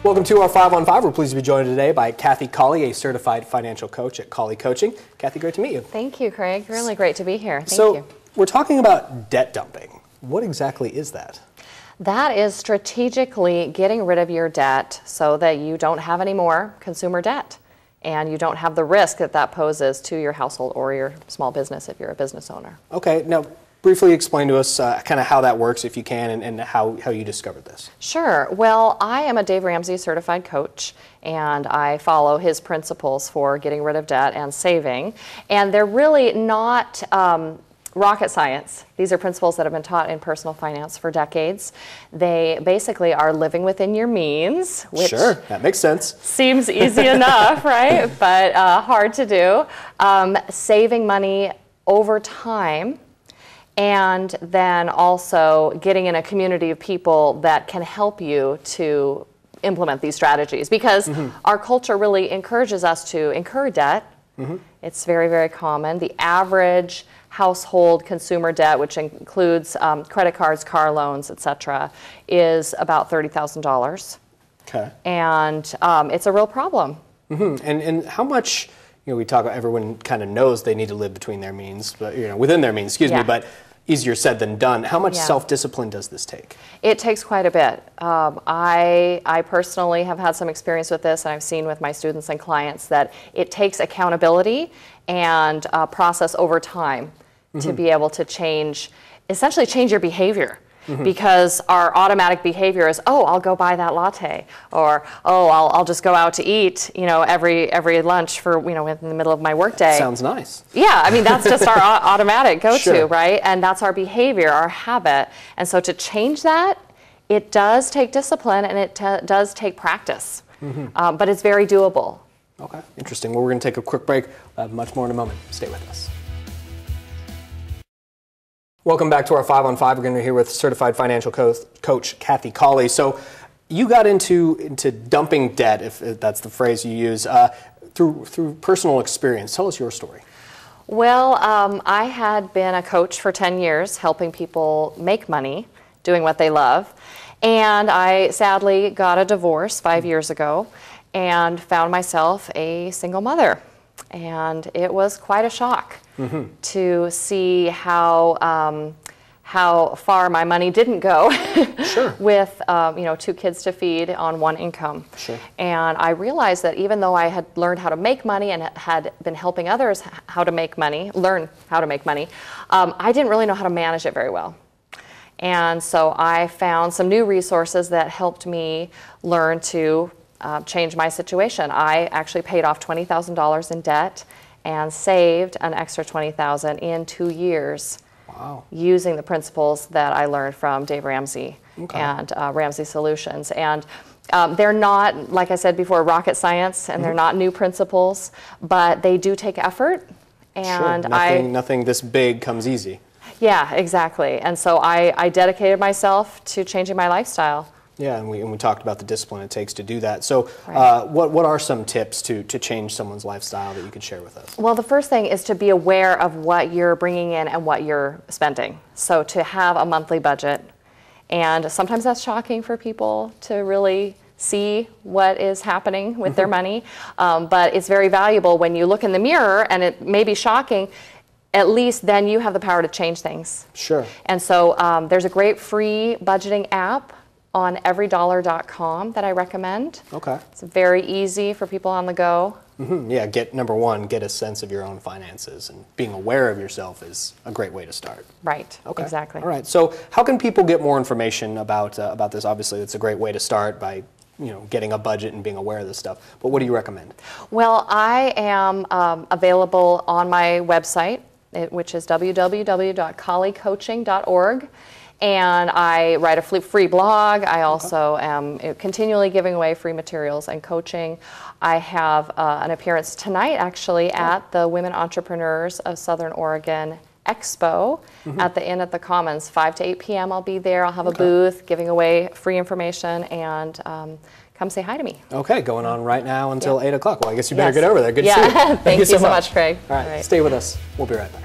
Welcome to our 5 on 5. We're pleased to be joined today by Kathy Colley, a certified financial coach at Colley Coaching. Kathy, great to meet you. Thank you, Craig. Really great to be here. Thank you. We're talking about debt dumping. What exactly is that? That is strategically getting rid of your debt so that you don't have any more consumer debt and you don't have the risk that that poses to your household or your small business if you're a business owner. Okay, now briefly explain to us kind of how that works, if you can, and how you discovered this. Sure. Well, I am a Dave Ramsey certified coach, and I follow his principles for getting rid of debt and saving. And they're really not rocket science. These are principles that have been taught in personal finance for decades. They basically are living within your means, which sure, that makes sense. Seems easy enough, right? But hard to do. Saving money over time, and then also getting in a community of people that can help you to implement these strategies, because our culture really encourages us to incur debt. It's very, very common. The average household consumer debt, which includes credit cards, car loans, etc., is about $30,000. Okay. And it's a real problem. And how much, we talk about everyone kind of knows they need to live between their means, but within their means, excuse me, but easier said than done. How much self-discipline does this take? It takes quite a bit. I personally have had some experience with this, and I've seen with my students and clients that it takes accountability and process over time to be able to essentially change your behavior. Because our automatic behavior is, oh, I'll go buy that latte, or oh, I'll just go out to eat, every lunch for in the middle of my workday. Sounds nice. Yeah, I mean that's just our automatic go-to, right? And that's our behavior, our habit. And so to change that, it does take discipline and it does take practice, but it's very doable. Okay, interesting. Well, we're going to take a quick break. We'll have much more in a moment. Stay with us. Welcome back to our 5 on 5. We're going to be here with certified financial coach Kathy Colley. So you got into dumping debt, if that's the phrase you use, through personal experience. Tell us your story. Well, I had been a coach for 10 years, helping people make money, doing what they love. And I sadly got a divorce 5 years ago and found myself a single mother. And it was quite a shock to see how far my money didn't go with 2 kids to feed on 1 income. And I realized that even though I had learned how to make money and had been helping others learn how to make money, I didn't really know how to manage it very well. And so I found some new resources that helped me learn to change my situation. I actually paid off $20,000 in debt and saved an extra $20,000 in 2 years. Wow. Using the principles that I learned from Dave Ramsey and Ramsey Solutions. And they're not, like I said before, rocket science, and they're not new principles, but they do take effort. And nothing this big comes easy. Yeah, exactly. And so I dedicated myself to changing my lifestyle. Yeah, and we talked about the discipline it takes to do that. So what are some tips to change someone's lifestyle that you could share with us? Well, the first thing is to be aware of what you're bringing in and what you're spending. So to have a monthly budget. And sometimes that's shocking for people to really see what is happening with their money. But it's very valuable when you look in the mirror, and it may be shocking. At least then you have the power to change things. Sure. And so there's a great free budgeting app on everydollar.com that I recommend. Okay. It's very easy for people on the go. Yeah, number one, get a sense of your own finances, and being aware of yourself is a great way to start. Right, okay. Exactly. All right, so how can people get more information about this? Obviously, it's a great way to start by getting a budget and being aware of this stuff. But what do you recommend? Well, I am available on my website, which is www.colleycoaching.org. And I write a free blog. I also am continually giving away free materials and coaching. I have an appearance tonight, actually, at the Women Entrepreneurs of Southern Oregon Expo at the Inn at the Commons. 5 to 8 p.m. I'll be there. I'll have a booth giving away free information, and come say hi to me. Okay, going on right now until 8 o'clock. Well, I guess you better get over there. Good to see you. Thank you so much, Craig. All right, stay with us. We'll be right back.